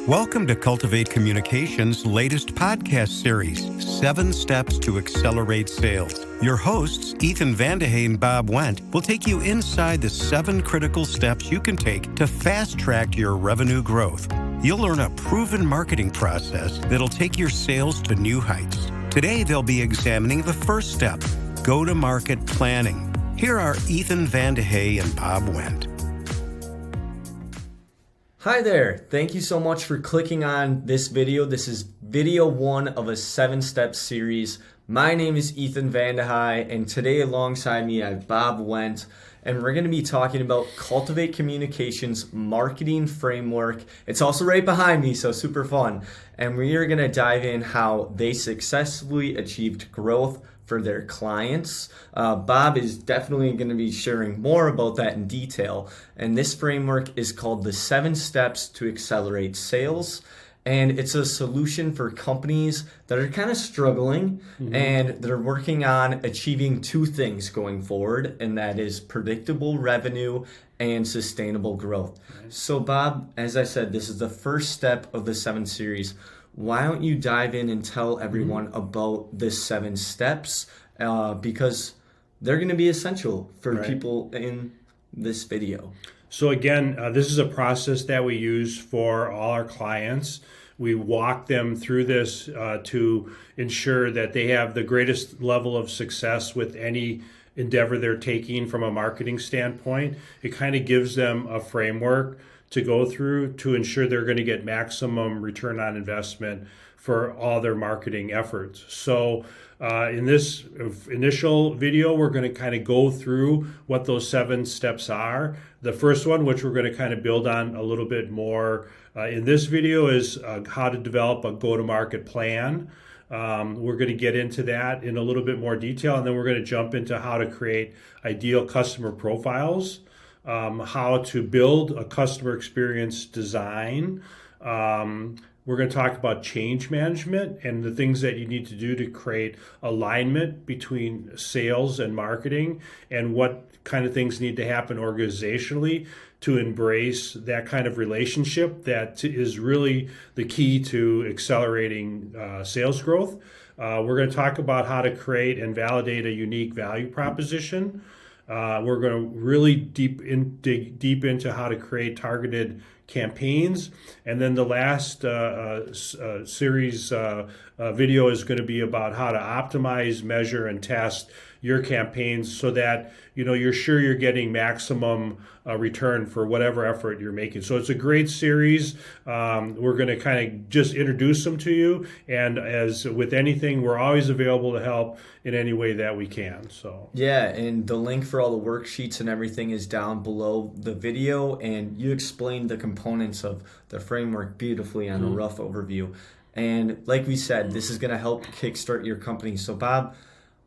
Welcome to Cultivate Communications' latest podcast series, 7 Steps to Accelerate Sales. Your hosts, Ethan Vandehey and Bob Wendt, will take you inside the 7 critical steps you can take to fast-track your revenue growth. You'll learn a proven marketing process that'll take your sales to new heights. Today, they'll be examining the first step, go-to-market planning. Here are Ethan Vandehey and Bob Wendt. Hi there, thank you so much for clicking on this video. This is video 1 of a 7-step series. My name is Ethan Vandehey, and today alongside me I have Bob Wendt, and we're going to be talking about Cultivate Communications marketing framework. It's also right behind me, so super fun. And we are going to dive in how they successfully achieved growth for their clients. Bob is definitely going to be sharing more about that in detail. And this framework is called the 7 Steps to Accelerate Sales. And it's a solution for companies that are kind of struggling and they're working on achieving 2 things going forward, and that is predictable revenue and sustainable growth. So Bob, as I said, this is the first step of the 7 series. Why don't you dive in and tell everyone about the 7 steps because they're going to be essential for people in this video. So again, this is a process that we use for all our clients. We walk them through this to ensure that they have the greatest level of success with any endeavor they're taking from a marketing standpoint. It kind of gives them a framework to go through to ensure they're going to get maximum return on investment for all their marketing efforts. So in this initial video, we're going to kind of go through what those 7 steps are. The first one, which we're going to kind of build on a little bit more in this video, is how to develop a go-to-market plan. We're going to get into that in a little bit more detail, and then we're going to jump into how to create ideal customer profiles, how to build a customer experience design. We're going to talk about change management and the things that you need to do to create alignment between sales and marketing, and what kind of things need to happen organizationally to embrace that kind of relationship that is really the key to accelerating sales growth. We're going to talk about how to create and validate a unique value proposition. We're going to really dig deep into how to create targeted campaigns. And then the last series video is going to be about how to optimize, measure, and test your campaigns so that you're sure you're getting maximum return for whatever effort you're making. So it's a great series. We're going to kind of just introduce them to you, and as with anything, we're always available to help in any way that we can. So yeah, and the link for all the worksheets and everything is down below the video, and you explained the components of the framework beautifully on a rough overview. And like we said, this is going to help kickstart your company. So Bob,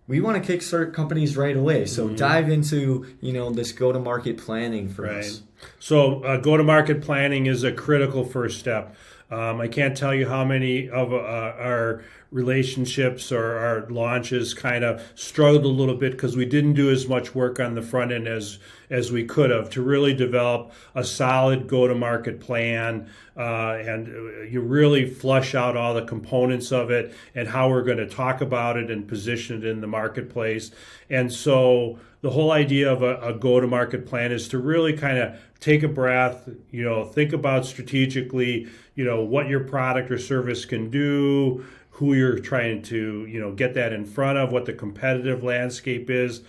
we want to kickstart companies right away. So dive into, this go-to-market planning for us. So go-to-market planning is a critical first step. I can't tell you how many of our relationships or our launches kind of struggled a little bit because we didn't do as much work on the front end as we could have to really develop a solid go-to-market plan, and you really flush out all the components of it and how we're going to talk about it and position it in the marketplace. And so the whole idea of a go-to-market plan is to really kind of take a breath, think about strategically, what your product or service can do, who you're trying to, get that in front of, what the competitive landscape is,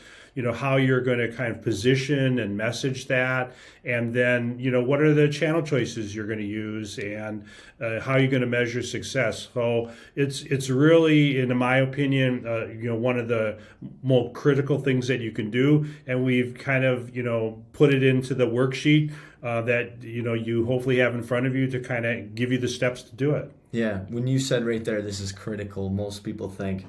how you're going to kind of position and message that, and then, what are the channel choices you're going to use, and how you're going to measure success. So it's really, in my opinion, one of the more critical things that you can do, and we've kind of, put it into the worksheet that, you hopefully have in front of you to kind of give you the steps to do it. Yeah, when you said right there, this is critical, most people think,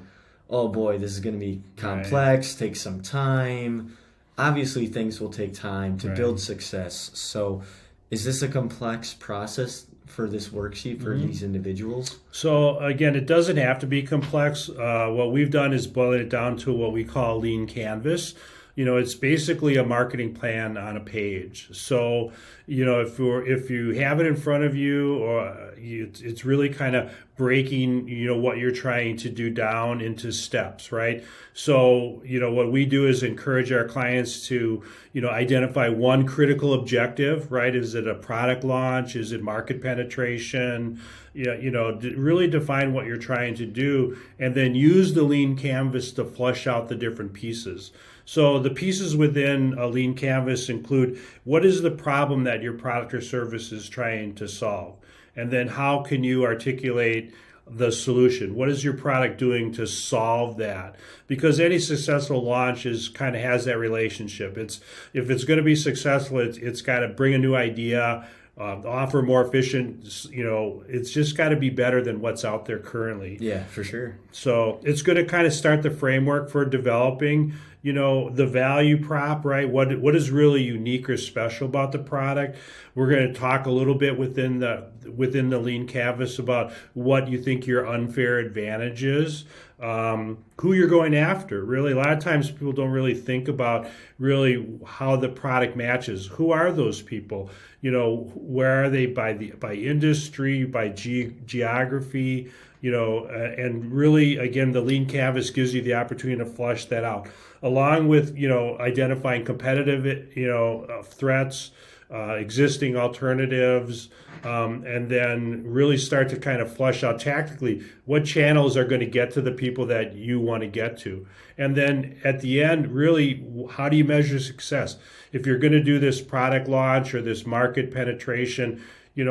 oh boy, this is going to be complex, take some time. Obviously, things will take time to build success. So is this a complex process for this worksheet for these individuals? So again, it doesn't have to be complex. What we've done is boil it down to what we call lean canvas. It's basically a marketing plan on a page. So, if you have it in front of you, or it's really kind of breaking, what you're trying to do down into steps, right? So, what we do is encourage our clients to, identify one critical objective, right? Is it a product launch? Is it market penetration? Really define what you're trying to do, and then use the lean canvas to flesh out the different pieces. So the pieces within a lean canvas include, what is the problem that your product or service is trying to solve? And then how can you articulate the solution? What is your product doing to solve that? Because any successful launch kind of has that relationship. If it's going to be successful, it's got to bring a new idea, offer more efficient, it's just got to be better than what's out there currently. Yeah, for sure. So it's going to kind of start the framework for developing, the value prop, right? What is really unique or special about the product? We're going to talk a little bit within the lean canvas about what you think your unfair advantage is, who you're going after. Really, a lot of times people don't really think about really how the product matches. Who are those people? Where are they by industry, by geography? And really, again, the lean canvas gives you the opportunity to flesh that out, along with, identifying competitive, threats, existing alternatives, and then really start to kind of flesh out tactically what channels are going to get to the people that you want to get to. And then at the end, really, how do you measure success? If you're going to do this product launch or this market penetration,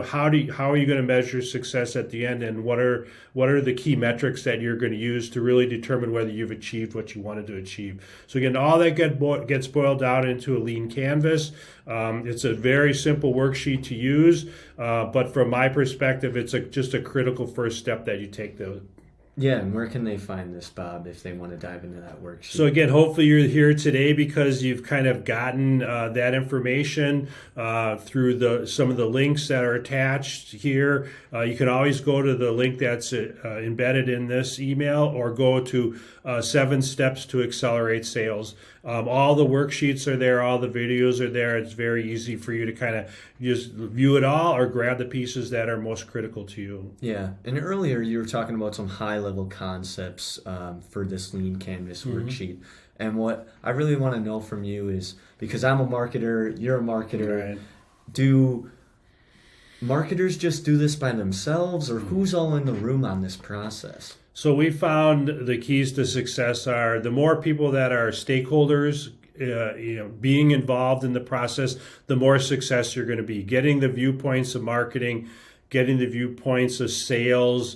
how are you going to measure success at the end, and what are the key metrics that you're going to use to really determine whether you've achieved what you wanted to achieve? So again, all that gets boiled down into a lean canvas. It's a very simple worksheet to use, but from my perspective, it's just a critical first step that you take. Yeah, and where can they find this, Bob, if they want to dive into that worksheet? So again, hopefully you're here today because you've kind of gotten that information through some of the links that are attached here. You can always go to the link that's embedded in this email, or go to 7 Steps to Accelerate Sales. All the worksheets are there, all the videos are there. It's very easy for you to kind of just view it all or grab the pieces that are most critical to you. Yeah, and earlier you were talking about some high-level concepts for this lean canvas worksheet. And what I really want to know from you is, because I'm a marketer, you're a marketer, Right. Do marketers just do this by themselves, or who's all in the room on this process? So we found the keys to success are the more people that are stakeholders, being involved in the process, the more success you're going to be. Getting the viewpoints of marketing, getting the viewpoints of sales,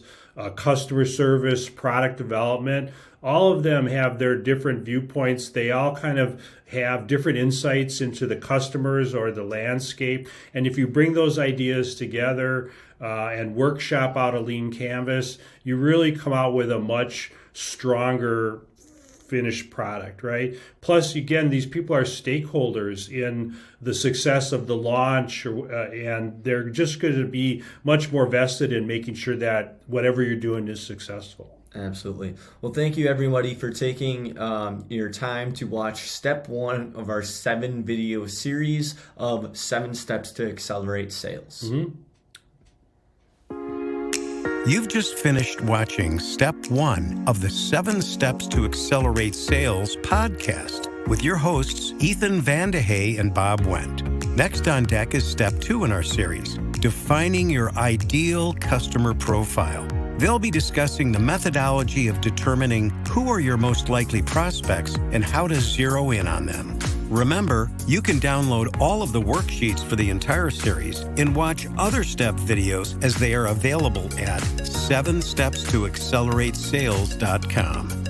customer service, product development. All of them have their different viewpoints. They all kind of have different insights into the customers or the landscape. And if you bring those ideas together and workshop out a lean canvas, you really come out with a much stronger finished product, right? Plus, again, these people are stakeholders in the success of the launch, and they're just going to be much more vested in making sure that whatever you're doing is successful. Absolutely. Well, thank you, everybody, for taking your time to watch step 1 of our 7 video series of 7 Steps to Accelerate Sales. You've just finished watching Step 1 of the 7 Steps to Accelerate Sales podcast with your hosts, Ethan Vandehey and Bob Wendt. Next on deck is Step 2 in our series, Defining Your Ideal Customer Profile. They'll be discussing the methodology of determining who are your most likely prospects and how to zero in on them. Remember, you can download all of the worksheets for the entire series and watch other step videos as they are available at 7stepstoaccelerateSales.com.